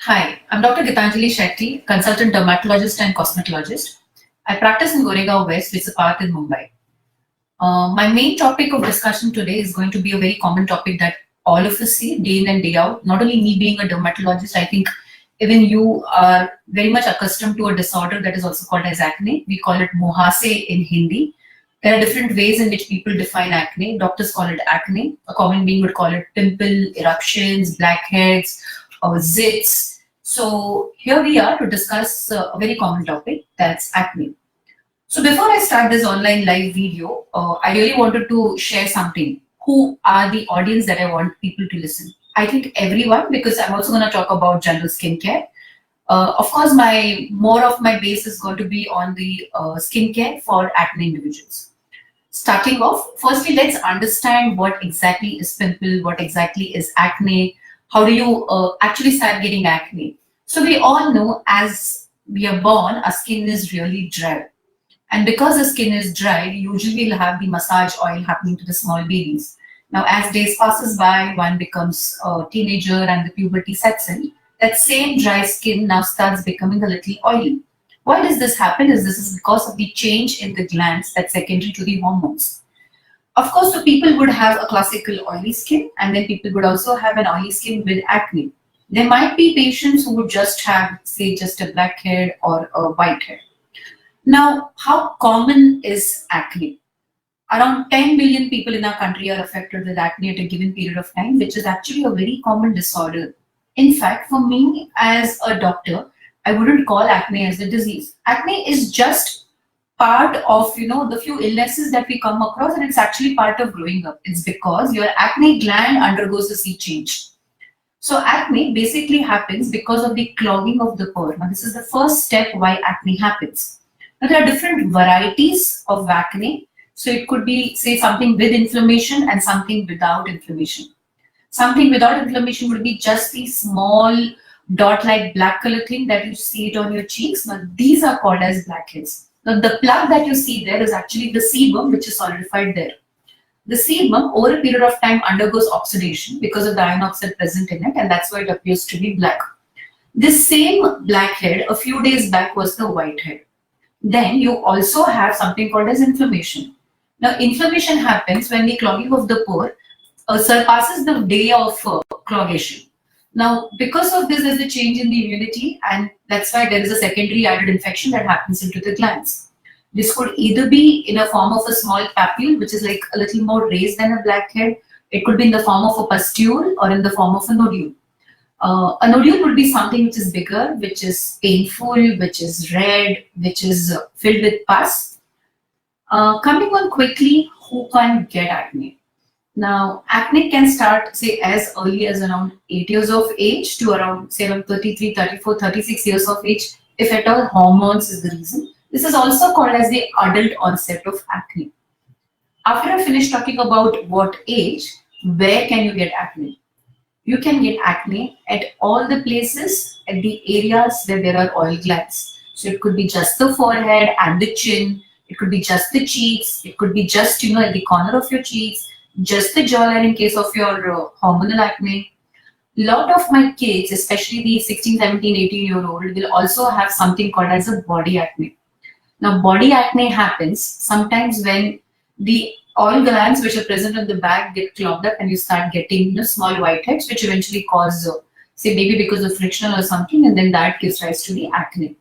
Hi, I'm Dr. Geetanjali Shetty, consultant dermatologist and cosmetologist. I practice in Goregaon West, which is a part in Mumbai. My main topic of discussion today is going to be a very common topic that all of us see day in and day out. Not only me being a dermatologist, I think even you are very much accustomed to a disorder that is also called as acne. We call it muhase in Hindi. There are different ways in which people define acne. Doctors call it acne. A common being would call it pimple, eruptions, blackheads, or zits. So here we are to discuss a very common topic, that's acne. So before I start this online live video, I really wanted to share something. Who are the audience that I want people to listen? I think everyone, because I'm also going to talk about general skincare. Of course, more of my base is going to be on the skincare for acne individuals. Starting off, firstly, let's understand what exactly is pimple, what exactly is acne, how do you actually start getting acne. So we all know as we are born, our skin is really dry. And because the skin is dry, usually we'll have the massage oil happening to the small babies. Now, as days passes by, one becomes a teenager and the puberty sets in, that same dry skin now starts becoming a little oily. Why does this happen? This is because of the change in the glands that's secondary to the hormones. Of course, so people would have a classical oily skin, and then people would also have an oily skin with acne. There might be patients who would just have, say, just a black hair or a white hair. Now, how common is acne? Around 10 million people in our country are affected with acne at a given period of time, which is actually a very common disorder. In fact, for me as a doctor, I wouldn't call acne as a disease. Acne is just part of, the few illnesses that we come across, and it's actually part of growing up. It's because your acne gland undergoes a sea change. So acne basically happens because of the clogging of the pore. Now, this is the first step why acne happens. Now, there are different varieties of acne. So it could be, say, something with inflammation and something without inflammation. Something without inflammation would be just the small dot-like black color thing that you see it on your cheeks. Now, these are called as blackheads. Now, the plug that you see there is actually the sebum, which is solidified there. The sebum, over a period of time, undergoes oxidation because of the iron oxide present in it, and that's why it appears to be black. This same blackhead, a few days back, was the whitehead. Then you also have something called as inflammation. Now, inflammation happens when the clogging of the pore surpasses the day of clogation. Now, because of this, there's a change in the immunity, and that's why there is a secondary added infection that happens into the glands. This could either be in a form of a small papule, which is like a little more raised than a blackhead. It could be in the form of a pustule or in the form of a nodule. A nodule would be something which is bigger, which is painful, which is red, which is filled with pus. Coming on quickly, who can get acne? Now, acne can start, say, as early as around 8 years of age to around, say, around 33, 34, 36 years of age, if at all hormones is the reason. This is also called as the adult onset of acne. After I finish talking about what age, where can you get acne? You can get acne at all the places, at the areas where there are oil glands. So it could be just the forehead and the chin. It could be just the cheeks. It could be just, at the corner of your cheeks, just the jawline in case of your hormonal acne. Lot of my kids, especially the 16, 17, 18-year-old, will also have something called as a body acne. Now, body acne happens sometimes when the oil glands which are present on the back get clogged up and you start getting small whiteheads, which eventually cause, say, maybe because of frictional or something, and then that gives rise to the acne.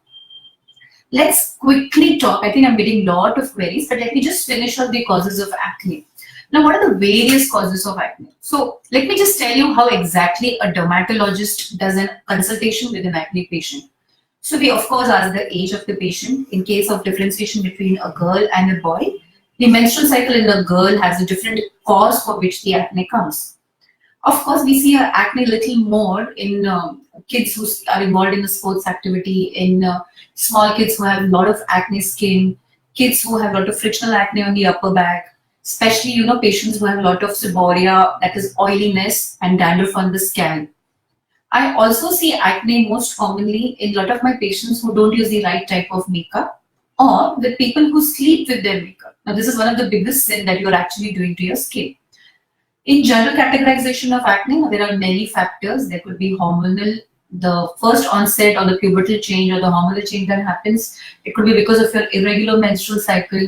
Let's quickly talk. I think I'm getting a lot of queries, but let me just finish up the causes of acne. Now, what are the various causes of acne? So, let me just tell you how exactly a dermatologist does a consultation with an acne patient. So, we of course ask the age of the patient. In case of differentiation between a girl and a boy, the menstrual cycle in the girl has a different cause for which the acne comes. Of course, we see acne a little more in kids who are involved in a sports activity, in small kids who have a lot of acne skin, kids who have a lot of frictional acne on the upper back, especially, patients who have a lot of seborrhea, that is oiliness, and dandruff on the scalp. I also see acne most commonly in a lot of my patients who don't use the right type of makeup, or with people who sleep with their makeup. Now, this is one of the biggest sin that you're actually doing to your skin. In general categorization of acne, there are many factors. There could be hormonal the first onset or the pubertal change or the hormonal change that happens. It could be because of your irregular menstrual cycle.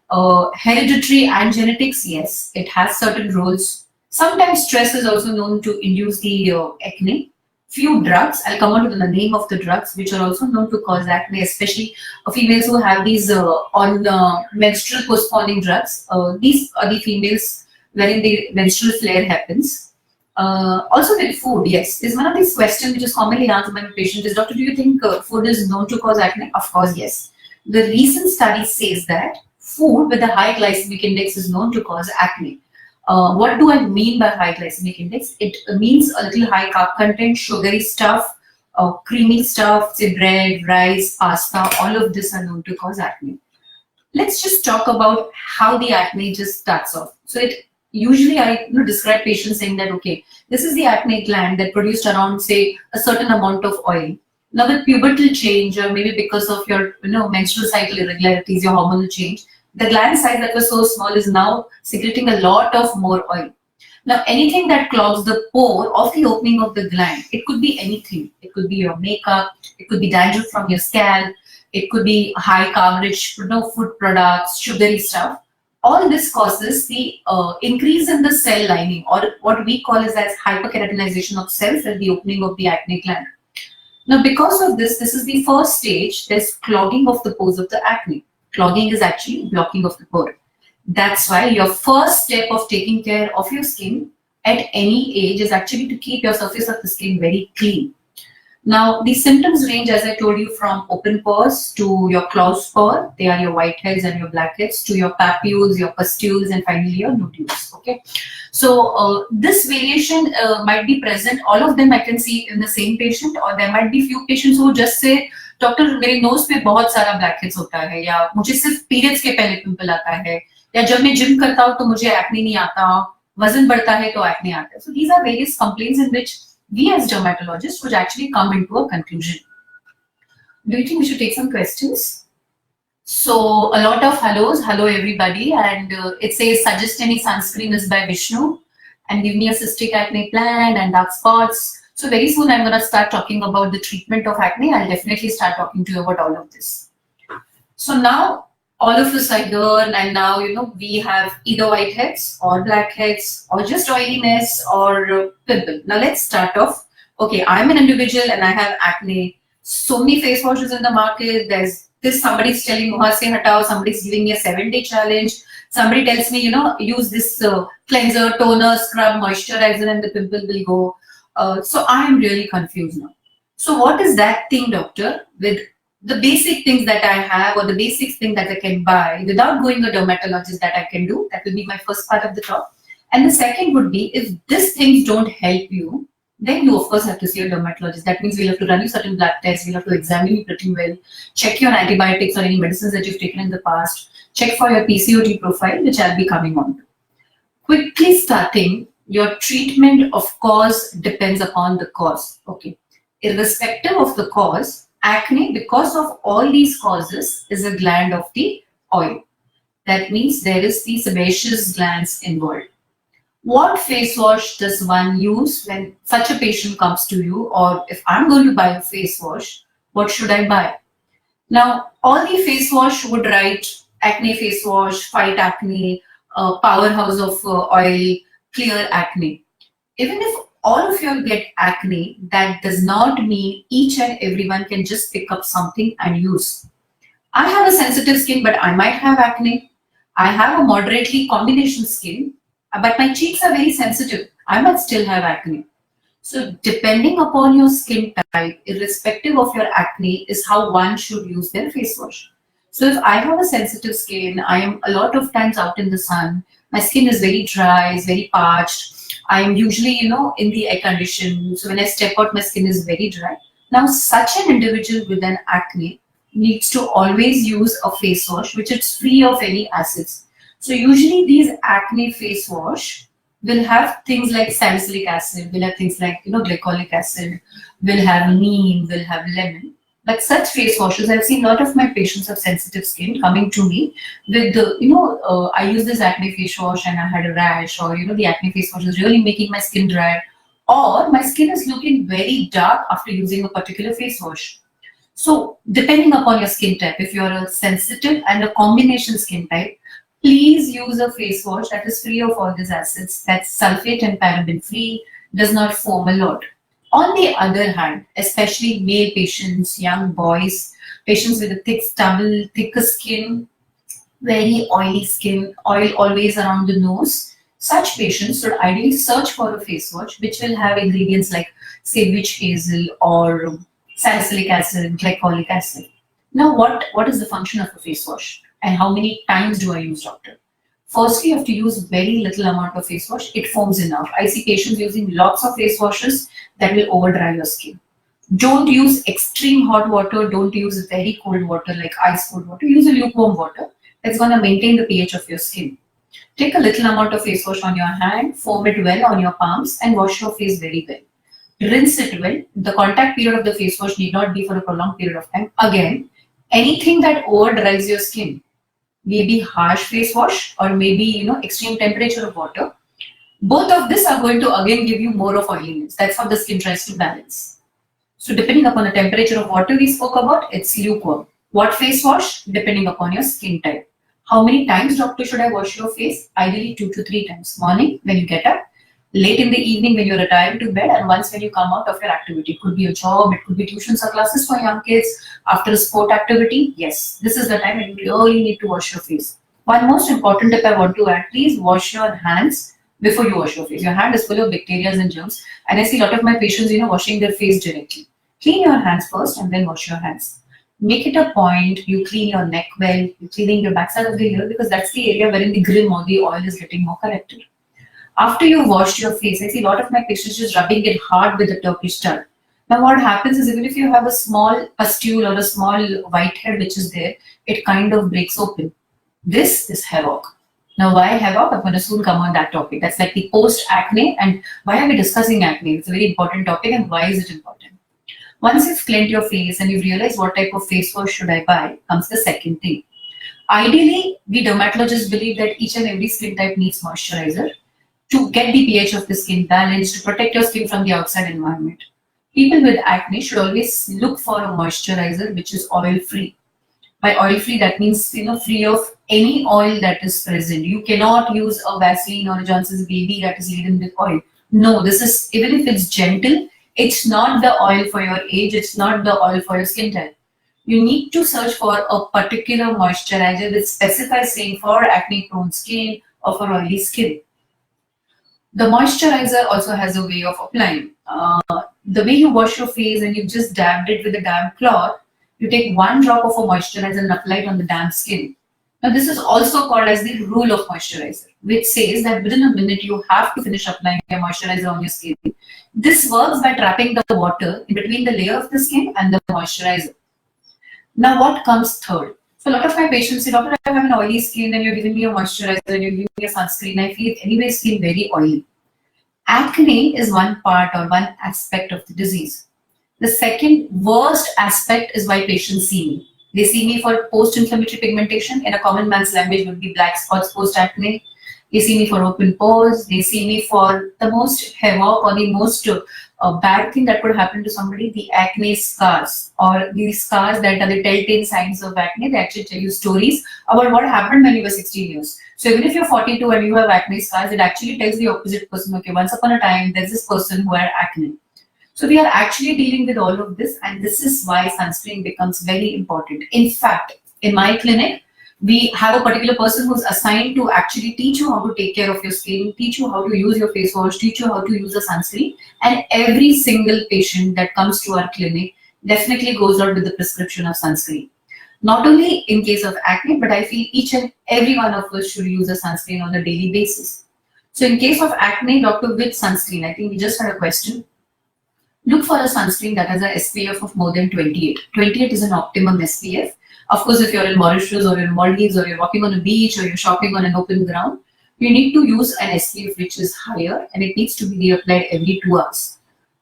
Hereditary and genetics, yes, it has certain roles. Sometimes stress is also known to induce the acne. Few drugs, I'll come on to the name of the drugs, which are also known to cause acne, especially females who have these on menstrual postponing drugs. These are the females wherein the menstrual flare happens. Also with food, yes, is one of these questions which is commonly asked by patients is, Doctor, do you think food is known to cause acne? Of course, yes. The recent study says that food with a high glycemic index is known to cause acne. What do I mean by high glycemic index? It means a little high carb content, sugary stuff, creamy stuff, say bread, rice, pasta, all of this are known to cause acne. Let's just talk about how the acne just starts off. So it usually I describe patients saying that, okay, this is the acne gland that produced around, say, a certain amount of oil. Now with pubertal change, or maybe because of your menstrual cycle irregularities, your hormonal change, the gland size that was so small is now secreting a lot of more oil. Now, anything that clogs the pore of the opening of the gland, it could be anything. It could be your makeup, it could be dandruff from your scalp, it could be high carb-rich food products, sugary stuff. All this causes the increase in the cell lining, or what we call as hyperkeratinization of cells at the opening of the acne gland. Now, because of this is the first stage. There's clogging of the pores of the acne. Clogging is actually blocking of the pore. That's why your first step of taking care of your skin at any age is actually to keep your surface of the skin very clean. Now, the symptoms range, as I told you, from open pores to your closed pore. They are your whiteheads and your blackheads, to your papules, your pustules, and finally your nodules. Okay. So this variation might be present. All of them I can see in the same patient, or there might be few patients who just say, doctor मेरे knows पे बहुत सारा blackheads होता है, या मुझे सिर्फ periods के पहले पिंपल आता है, या जब मैं जिम करता हूँ तो मुझे एक्ने नहीं आता, वजन बढ़ता है तो एक्ने आता है. So these are various complaints in which we as dermatologists would actually come into a conclusion. Do you think we should take some questions? So a lot of hellos. Hello everybody, and it says suggest any sunscreen is by Vishnu, and give me a cystic acne plan and dark spots. So very soon I'm going to start talking about the treatment of acne. I'll definitely start talking to you about all of this. So now all of us are here, and now we have either whiteheads or blackheads or just oiliness or pimple. Now let's start off. Okay, I'm an individual and I have acne. So many face washes in the market. There's this, somebody's telling muha se hatao, somebody's giving me a 7-day challenge. Somebody tells me, use this cleanser, toner, scrub, moisturizer, and the pimple will go. So I am really confused now. So what is that thing, doctor, with the basic things that I have, or the basic thing that I can buy without going to a dermatologist that I can do? That will be my first part of the talk. And the second would be, if these things don't help you, then you of course have to see a dermatologist. That means we'll have to run you certain blood tests, we'll have to examine you pretty well, check your antibiotics or any medicines that you've taken in the past, check for your PCOD profile, which I'll be coming on to. Quickly starting, your treatment of cause depends upon the cause. Okay. Irrespective of the cause, acne, because of all these causes, is a gland of the oil. That means there is the sebaceous glands involved. What face wash does one use when such a patient comes to you? Or if I'm going to buy a face wash, what should I buy? Now, all the face wash would write acne face wash, fight acne, powerhouse of oil, clear acne. Even if all of you get acne, that does not mean each and everyone can just pick up something and use. I have a sensitive skin, but I might have acne. I have a moderately combination skin, but my cheeks are very sensitive. I might still have acne. So depending upon your skin type, irrespective of your acne, is how one should use their face wash. So if I have a sensitive skin, I am a lot of times out in the sun, my skin is very dry, is very parched. I am usually, in the air condition. So when I step out, my skin is very dry. Now, such an individual with an acne needs to always use a face wash which is free of any acids. So usually these acne face wash will have things like salicylic acid, will have things like, glycolic acid, will have neem, will have lemon. But such face washes, I've seen a lot of my patients of sensitive skin coming to me with the, I use this acne face wash and I had a rash, or, the acne face wash is really making my skin dry. or my skin is looking very dark after using a particular face wash. So depending upon your skin type, if you're a sensitive and a combination skin type, please use a face wash that is free of all these acids, that's sulfate and paraben free, does not foam a lot. On the other hand, especially male patients, young boys, patients with a thick stubble, thicker skin, very oily skin, oil always around the nose, such patients should ideally search for a face wash which will have ingredients like, say, witch hazel or salicylic acid, glycolic acid. Now, what is the function of a face wash and how many times do I use, doctor? Firstly, you have to use very little amount of face wash. It foams enough. I see patients using lots of face washes that will over dry your skin. Don't use extreme hot water. Don't use very cold water like ice cold water. Use a lukewarm water that's going to maintain the pH of your skin. Take a little amount of face wash on your hand, foam it well on your palms, and wash your face very well. Rinse it well. The contact period of the face wash need not be for a prolonged period of time. Again, anything that over dries your skin, maybe harsh face wash or maybe extreme temperature of water, both of this are going to again give you more of oiliness. That's how the skin tries to balance. So depending upon the temperature of water we spoke about, it's lukewarm. What face wash? Depending upon your skin type. How many times, doctor, should I wash your face? Ideally 2 to 3 times. Morning when you get up, late in the evening when you're retiring to bed, and once when you come out of your activity. It could be a job, it could be tuitions or classes for young kids, after a sport activity. Yes, this is the time when you really need to wash your face. One most important tip I want to add, please wash your hands before you wash your face. Your hand is full of bacteria and germs, and I see a lot of my patients, washing their face directly. Clean your hands first and then wash your hands. Make it a point, you clean your neck well, you're cleaning your backside of the ear because that's the area wherein the grim or the oil is getting more collected. After you've washed your face, I see a lot of my patients just rubbing it hard with a Turkish towel. Now what happens is even if you have a small pustule or a small whitehead which is there, it kind of breaks open. This is havoc. Now why havoc? I'm going to soon come on that topic. That's like the post-acne, and why are we discussing acne? It's a very important topic, and why is it important? Once you've cleaned your face and you've realized what type of face wash should I buy, comes the second thing. Ideally, we dermatologists believe that each and every skin type needs moisturizer to get the pH of the skin balanced, to protect your skin from the outside environment. People with acne should always look for a moisturizer which is oil-free. By oil-free, that means free of any oil that is present. You cannot use a Vaseline or a Johnson's Baby that is laden with oil. No, this is, even if it's gentle, it's not the oil for your age, it's not the oil for your skin type. You need to search for a particular moisturizer that specifies saying for acne-prone skin or for oily skin. The moisturizer also has a way of applying. The way you wash your face and you've just dabbed it with a damp cloth, you take 1 drop of a moisturizer and apply it on the damp skin. Now this is also called as the rule of moisturizer, which says that within a minute you have to finish applying your moisturizer on your skin. This works by trapping the water in between the layer of the skin and the moisturizer. Now what comes third? So a lot of my patients say, doctor, I have an oily skin and you're giving me a moisturizer and you're giving me a sunscreen. I feel anyways feel very oily. Acne is one part or one aspect of the disease. The second worst aspect is why patients see me. They see me for post-inflammatory pigmentation. In a common man's language would be black spots post-acne. They see me for open pores. They see me for the most havoc or the most bad thing that could happen to somebody, the acne scars, or these scars that are the telltale signs of acne. They actually tell you stories about what happened when you were 16 years. So even if you're 42 and you have acne scars, it actually tells the opposite person, okay, once upon a time, there's this person who had acne. So we are actually dealing with all of this, and this is why sunscreen becomes very important. In fact, in my clinic, we have a particular person who's assigned to actually teach you how to take care of your skin, teach you how to use your face wash, teach you how to use a sunscreen. And every single patient that comes to our clinic definitely goes out with the prescription of sunscreen. Not only in case of acne, but I feel each and every one of us should use a sunscreen on a daily basis. So in case of acne, doctor, which sunscreen? I think we just had a question. Look for a sunscreen that has an SPF of more than 28. 28 is an optimum SPF. Of course, if you're in Mauritius or in Maldives or you're walking on a beach or you're shopping on an open ground, you need to use an SPF which is higher, and it needs to be reapplied every 2 hours.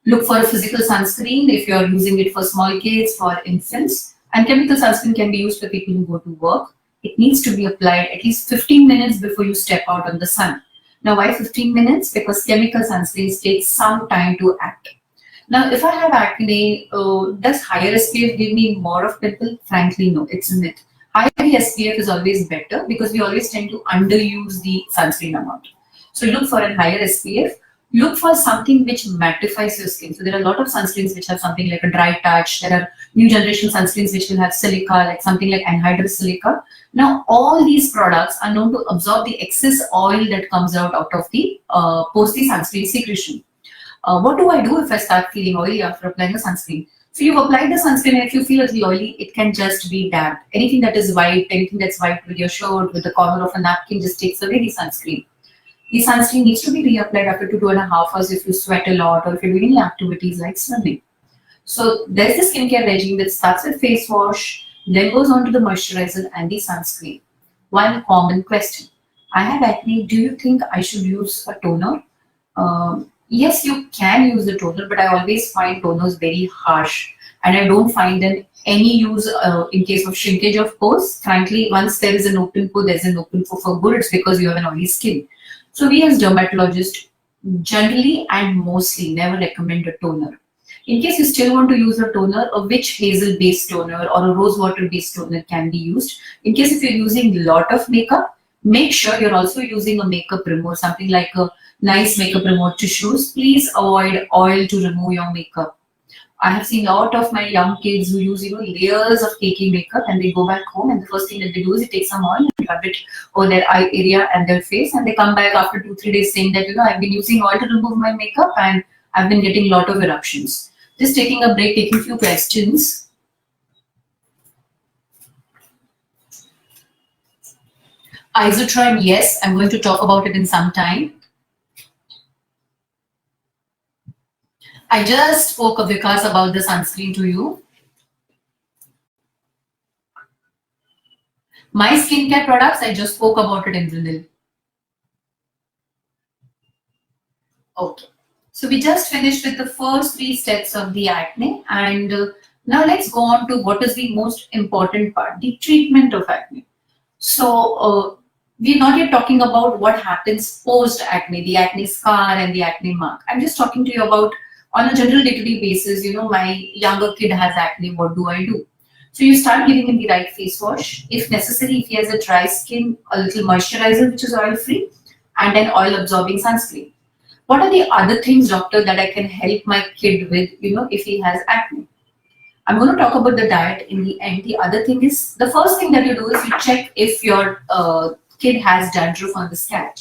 Look for a physical sunscreen if you're using it for small kids, for infants, and chemical sunscreen can be used for people who go to work. It needs to be applied at least 15 minutes before you step out on the sun. Now, why 15 minutes? Because chemical sunscreens take some time to act. Now, if I have acne, does higher SPF give me more of pimple? Frankly, no, it's a myth. Higher SPF is always better because we always tend to underuse the sunscreen amount. So look for a higher SPF. Look for something which mattifies your skin. So there are a lot of sunscreens which have something like a dry touch. There are new generation sunscreens which will have silica, like something like anhydrous silica. Now, all these products are known to absorb the excess oil that comes out of the post the sunscreen secretion. What do I do if I start feeling oily after applying the sunscreen? So you've applied the sunscreen, and if you feel a little oily, it can just be damp. Anything that is white, anything that's white with your shirt, with the corner of a napkin, just takes away the sunscreen. The sunscreen needs to be reapplied after 2.5 hours if you sweat a lot or if you're doing any activities like swimming. So there's the skincare regime that starts with face wash, then goes on to the moisturizer and the sunscreen. One common question. I have acne. Do you think I should use a toner? Yes, you can use the toner, but I always find toners very harsh and I don't find them any use in case of shrinkage of pores. Frankly, once there is an open pore, there's an open pore for good. It's because you have an oily skin. So we as dermatologists generally and mostly never recommend a toner. In case you still want to use a toner, a witch hazel based toner or a rose water based toner can be used. In case if you're using a lot of makeup, make sure you're also using a makeup remover, something like a nice makeup remover tissues. Please avoid oil to remove your makeup. I have seen a lot of my young kids who use layers of cakey makeup and they go back home and the first thing that they do is they take some oil and rub it over their eye area and their face and they come back after 2-3 days saying that I've been using oil to remove my makeup and I've been getting a lot of eruptions. Just taking a break, taking a few questions. Isotretinoin, yes, I'm going to talk about it in some time. I just spoke of Vikas about the sunscreen to you. My skincare products, I just spoke about it in Brazil. Okay, so we just finished with the first 3 steps of the acne and now let's go on to what is the most important part, the treatment of acne. So we're not yet talking about what happens post-acne, the acne scar and the acne mark. I'm just talking to you about on a general day-to-day basis, my younger kid has acne, what do I do? So you start giving him the right face wash. If necessary, if he has a dry skin, a little moisturizer which is oil-free and an oil-absorbing sunscreen. What are the other things, doctor, that I can help my kid with, if he has acne? I'm going to talk about the diet in the end. The other thing is, the first thing that you do is you check if your kid has dandruff on the scalp.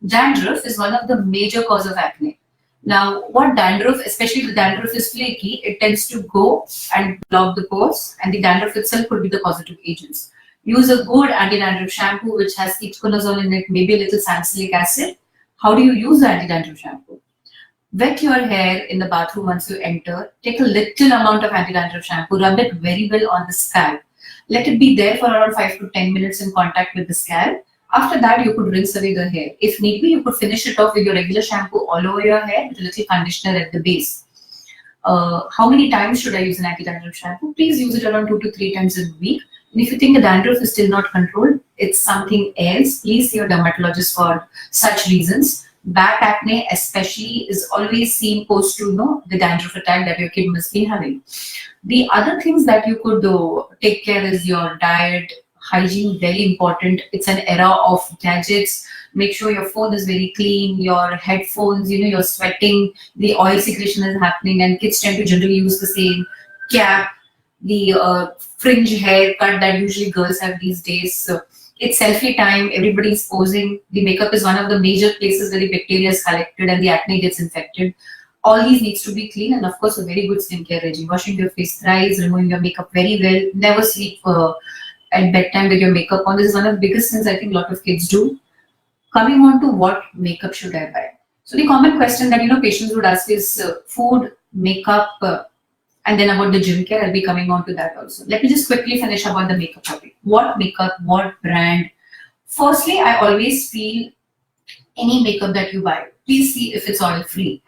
Dandruff is one of the major cause of acne. Now, what dandruff, especially if the dandruff is flaky, it tends to go and block the pores, and the dandruff itself could be the causative agents. Use a good anti-dandruff shampoo which has ketoconazole in it, maybe a little salicylic acid. How do you use the anti-dandruff shampoo? Wet your hair in the bathroom once you enter. Take a little amount of anti-dandruff shampoo, rub it very well on the scalp. Let it be there for around 5 to 10 minutes in contact with the scalp. After that, you could rinse away the hair. If need be, you could finish it off with your regular shampoo all over your hair with a little conditioner at the base. How many times should I use an anti-dandruff shampoo? Please use it around 2 to 3 times a week. And if you think the dandruff is still not controlled, it's something else, please see your dermatologist for such reasons. Back acne especially is always seen post to the dandruff attack that your kid must be having. The other things that you could take care is your diet, hygiene, very important. It's an era of gadgets. Make sure your phone is very clean, your headphones, you're sweating, the oil secretion is happening, and kids tend to generally use the same cap, the fringe haircut that usually girls have these days. So it's selfie time, everybody's posing. The makeup is one of the major places where the bacteria is collected and the acne gets infected. All these needs to be clean, and of course a very good skincare regime. Washing your face thrice, removing your makeup very well, never sleep at bedtime with your makeup on. This is one of the biggest things I think a lot of kids do. Coming on to what makeup should I buy? So the common question that patients would ask is food, makeup, and then about the gym care. I'll be coming on to that also. Let me just quickly finish about the makeup topic. What makeup, what brand? Firstly, I always feel any makeup that you buy, please see if it's oil free.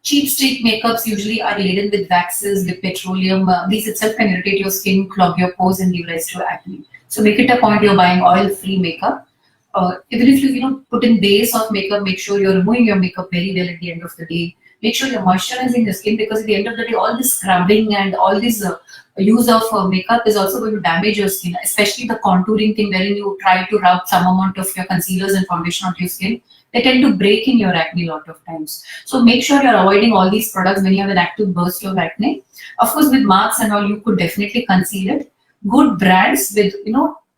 Cheap street makeups usually are laden with waxes, with petroleum. These itself can irritate your skin, clog your pores, and give rise to acne. So make it a point you're buying oil-free makeup. Even if you put in base of makeup, make sure you're removing your makeup very well at the end of the day. Make sure you're moisturizing the skin, because at the end of the day, all this scrubbing and all this use of makeup is also going to damage your skin, especially the contouring thing wherein you try to rub some amount of your concealers and foundation onto your skin. They tend to break in your acne a lot of times. So make sure you're avoiding all these products when you have an active burst of acne. Of course, with marks and all, you could definitely conceal it. Good brands with,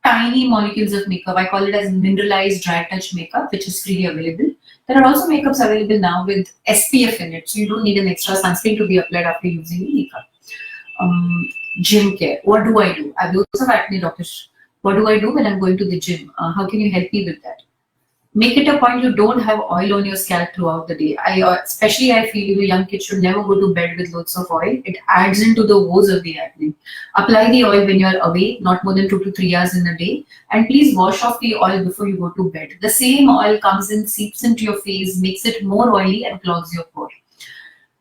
tiny molecules of makeup. I call it as mineralized dry touch makeup, which is freely available. There are also makeups available now with SPF in it, so you don't need an extra sunscreen to be applied after using makeup. Gym care. What do I do? I have lots of acne, doctor. What do I do when I'm going to the gym? How can you help me with that? Make it a point you don't have oil on your scalp throughout the day. Especially I feel young kids should never go to bed with lots of oil. It adds into the woes of the acne. Apply the oil when you're awake, not more than 2 to 3 hours in a day. And please wash off the oil before you go to bed. The same oil comes in, seeps into your face, makes it more oily and clogs your pore.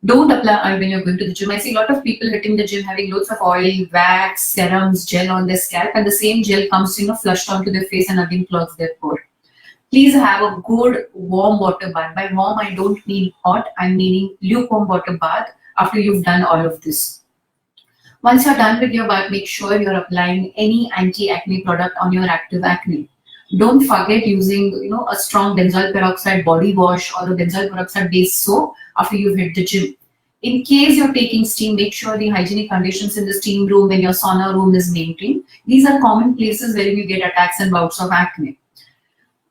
Don't apply oil when you're going to the gym. I see a lot of people hitting the gym having loads of oil, wax, serums, gel on their scalp, and the same gel comes, flushed onto their face and again clogs their pore. Please have a good warm water bath. By warm, I don't mean hot. I'm meaning lukewarm water bath after you've done all of this. Once you're done with your bath, make sure you're applying any anti-acne product on your active acne. Don't forget using, a strong benzoyl peroxide body wash or a benzoyl peroxide based soap after you've hit the gym. In case you're taking steam, make sure the hygienic conditions in the steam room and your sauna room is maintained. These are common places where you get attacks and bouts of acne.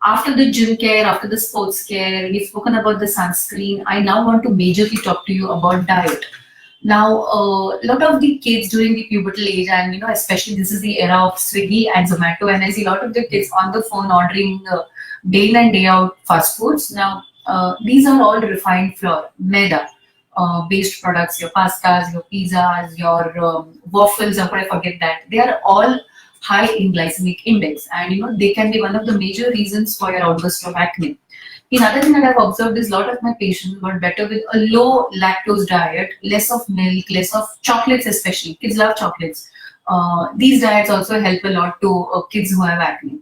After the gym care, after the sports care, we've spoken about the sunscreen. I now want to majorly talk to you about diet. Now, a lot of the kids during the pubertal age, and especially this is the era of Swiggy and Zomato, and I see a lot of the kids on the phone ordering day in and day out fast foods. Now, these are all refined flour, maida based products, your pastas, your pizzas, your waffles, or I forget that. They are all high in glycemic index, and they can be one of the major reasons for your outburst of acne. Another thing that I've observed is a lot of my patients got better with a low lactose diet, less of milk, less of chocolates, especially kids love chocolates. These diets also help a lot to kids who have acne.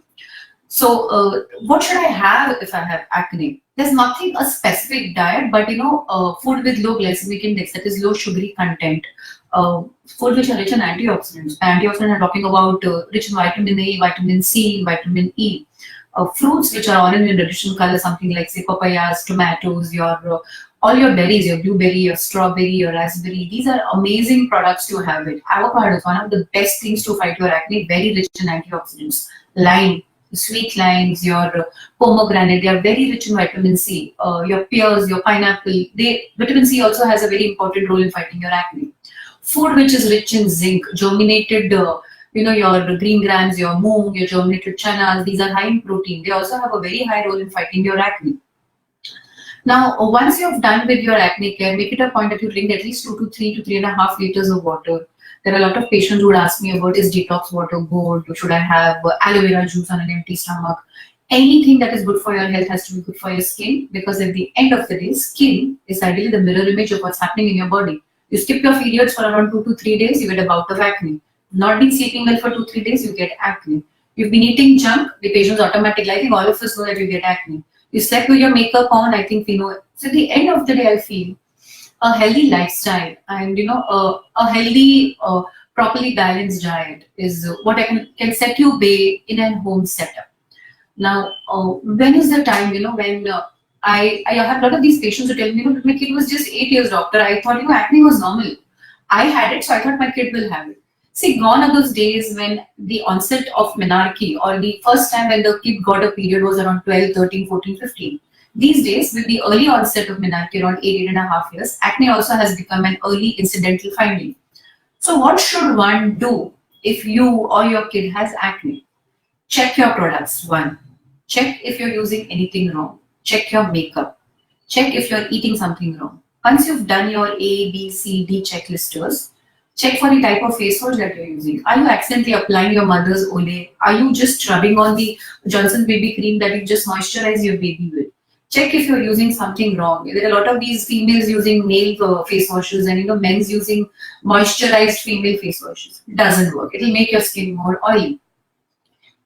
So what should I have if I have acne? There's nothing a specific diet, but food with low glycemic index, that is low sugary content. Food which are rich in antioxidants. By antioxidants, I'm talking about rich in vitamin A, vitamin C, vitamin E. Fruits which are orange in additional color, something like say papayas, tomatoes, your all your berries, your blueberry, your strawberry, your raspberry. These are amazing products to have it. Avocado is one of the best things to fight your acne, very rich in antioxidants. Lime, sweet limes, your pomegranate, they are very rich in vitamin C. Your pears, your pineapple, vitamin C also has a very important role in fighting your acne. Food which is rich in zinc, germinated, your green grams, your moong, your germinated chanas, these are high in protein. They also have a very high role in fighting your acne. Now, once you've done with your acne care, make it a point that you drink at least 2 to 3 to 3.5 liters of water. There are a lot of patients who would ask me about, is detox water good? Should I have aloe vera juice on an empty stomach? Anything that is good for your health has to be good for your skin, because at the end of the day, skin is ideally the mirror image of what's happening in your body. You skip your periods for around 2 to 3 days, you get a bout of acne. Not been sleeping well for 2-3 days, you get acne. You've been eating junk, the patient's automatic. I think all of us know that you get acne. You slept with your makeup on, I think we know it. So at the end of the day, I feel a healthy lifestyle and a healthy, properly balanced diet is what I can set you bay in a home setup. Now, when is the time, when I have a lot of these patients who tell me, my kid was just 8 years, doctor. I thought, acne was normal. I had it, so I thought my kid will have it. See, gone are those days when the onset of menarche or the first time when the kid got a period was around 12, 13, 14, 15. These days, with the early onset of menarche around 8.5 years, acne also has become an early incidental finding. So what should one do if you or your kid has acne? Check your products, one. Check if you're using anything wrong. Check your makeup. Check if you're eating something wrong. Once you've done your A, B, C, D checklisters, check for the type of face wash that you're using. Are you accidentally applying your mother's Olay? Are you just rubbing on the Johnson baby cream that you just moisturize your baby with? Check if you're using something wrong. There are a lot of these females using male face washes and men's using moisturized female face washes. It doesn't work. It'll make your skin more oily.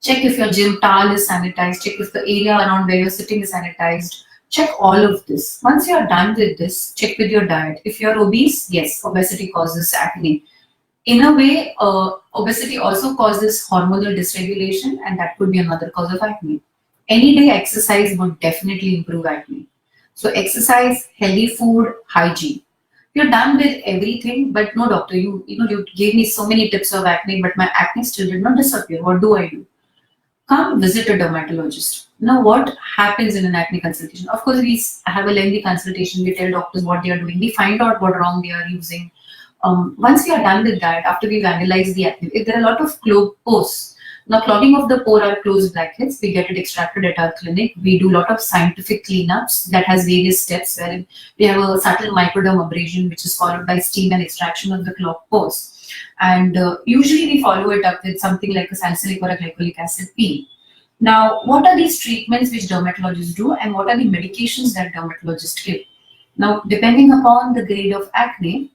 Check if your gym towel is sanitized. Check if the area around where you're sitting is sanitized. Check all of this. Once you're done with this, check with your diet. If you're obese, yes, obesity causes acne. In a way, obesity also causes hormonal dysregulation, and that could be another cause of acne. Any day exercise would definitely improve acne. So, exercise, healthy food, hygiene. You're done with everything, but no, doctor, you gave me so many tips of acne, but my acne still did not disappear. What do I do? Come visit a dermatologist. Now, what happens in an acne consultation? Of course, we have a lengthy consultation. We tell doctors what they are doing. We find out what wrong they are using. Once we are done with that, after we've analyzed the acne, if there are a lot of pores. Now, clogging of the pore are closed blackheads. We get it extracted at our clinic. We do a lot of scientific cleanups that has various steps wherein we have a subtle microderm abrasion, which is followed by steam and extraction of the clogged pores. And usually we follow it up with something like a salicylic or a glycolic acid peel. Now, what are these treatments which dermatologists do, and what are the medications that dermatologists give? Now, depending upon the grade of acne,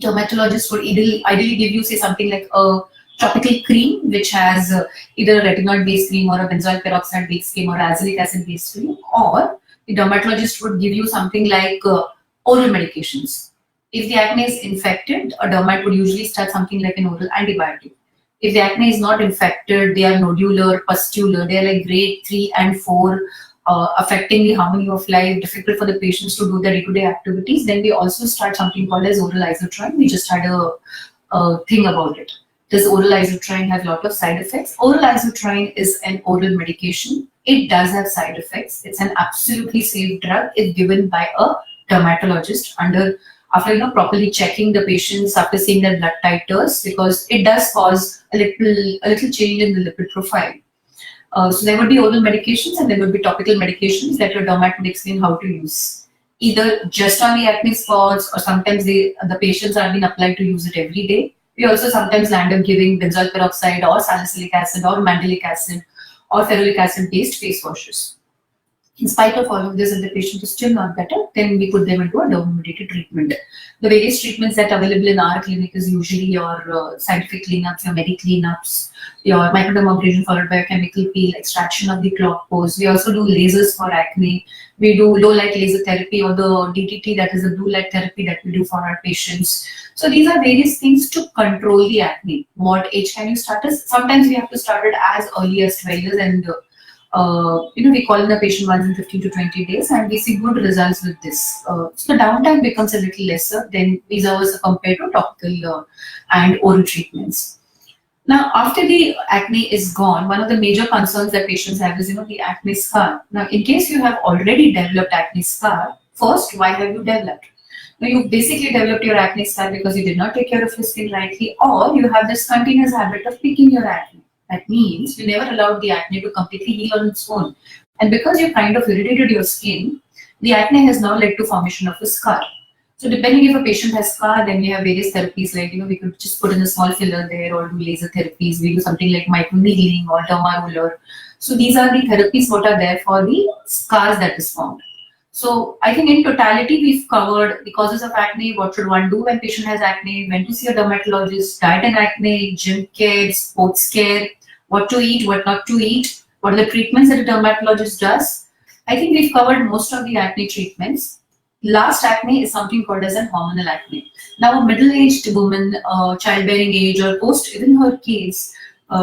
dermatologists would ideally give you, say, something like a topical cream, which has either a retinoid-based cream or a benzoyl peroxide-based cream or azelaic acid-based cream, or the dermatologist would give you something like oral medications. If the acne is infected, a dermat would usually start something like an oral antibiotic. If the acne is not infected, they are nodular, pustular, they are like grade 3 and 4, affecting the harmony of life, difficult for the patients to do their day-to-day activities, then we also start something called as oral isotrine. We just had a thing about it. Does oral isotrine have a lot of side effects? Oral isotrine is an oral medication. It does have side effects. It's an absolutely safe drug if given by a dermatologist after properly checking the patients, after seeing their blood titers, because it does cause a little change in the lipid profile. So there would be oral medications and there would be topical medications that your dermat would explain how to use. Either just on the acne spots, or sometimes the patients are being applied to use it every day. We also sometimes land up giving benzoyl peroxide or salicylic acid or mandelic acid or ferulic acid based face washes. In spite of all of this, if the patient is still not better, then we put them into a derm-mediated treatment. The various treatments that are available in our clinic is usually your scientific cleanups, your medi cleanups, your microdermabrasion followed by a chemical peel, extraction of the clogged pores. We also do lasers for acne. We do low light laser therapy, or the DTT, that is the blue light therapy that we do for our patients. So these are various things to control the acne. What age can you start as? Sometimes we have to start it as early as 12 years, and we call in the patient once in 15 to 20 days, and we see good results with this. So the downtime becomes a little lesser than these hours compared to topical and oral treatments. Now, after the acne is gone, one of the major concerns that patients have is, the acne scar. Now, in case you have already developed acne scar, first, why have you developed? Now, you basically developed your acne scar because you did not take care of your skin rightly, or you have this continuous habit of picking your acne. That means you never allowed the acne to completely heal on its own. And because you kind of irritated your skin, the acne has now led to formation of a scar. So depending if a patient has scar, then we have various therapies like, we could just put in a small filler there, or do laser therapies. We do something like microneedling or derma roller. So these are the therapies what are there for the scars that is formed. So I think in totality, we've covered the causes of acne, what should one do when patient has acne, when to see a dermatologist, diet and acne, gym care, sports care, what to eat, what not to eat, what are the treatments that a dermatologist does. I think we've covered most of the acne treatments. Last acne is something called as an hormonal acne. Now, a middle-aged woman, childbearing age, or post even her case,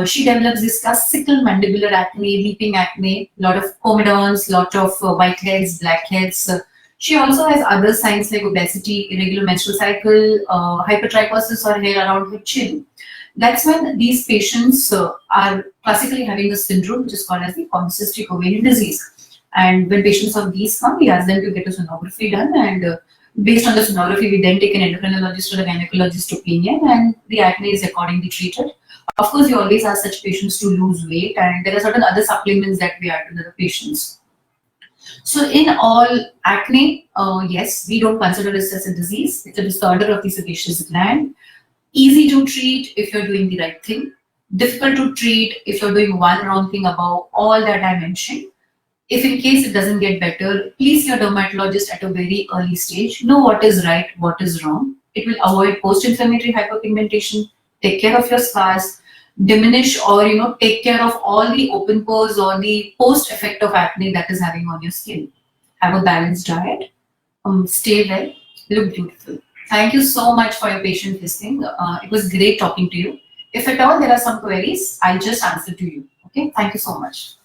she develops this classical mandibular acne, leaping acne, lot of comedones, lot of whiteheads, blackheads. She also has other signs like obesity, irregular menstrual cycle, hypertrichosis or hair around her chin. That's when these patients are classically having a syndrome which is called as the polycystic ovarian disease. And when patients of these come, we ask them to get a sonography done, and based on the sonography, we then take an endocrinologist or a gynecologist opinion, and the acne is accordingly treated. Of course, we always ask such patients to lose weight, and there are certain other supplements that we add to the patients. So in all, acne, yes, we don't consider this as a disease. It's a disorder of the sebaceous gland. Easy to treat if you're doing the right thing. Difficult to treat if you're doing one wrong thing above all that I mentioned. If in case it doesn't get better, please see your dermatologist at a very early stage. Know what is right, what is wrong. It will avoid post-inflammatory hyperpigmentation. Take care of your scars. diminish or take care of all the open pores or the post effect of acne that is having on your skin. Have a balanced diet, stay well, look beautiful. Thank you so much for your patient listening. It was great talking to you. If at all there are some queries, I'll just answer to you. Okay, thank you so much.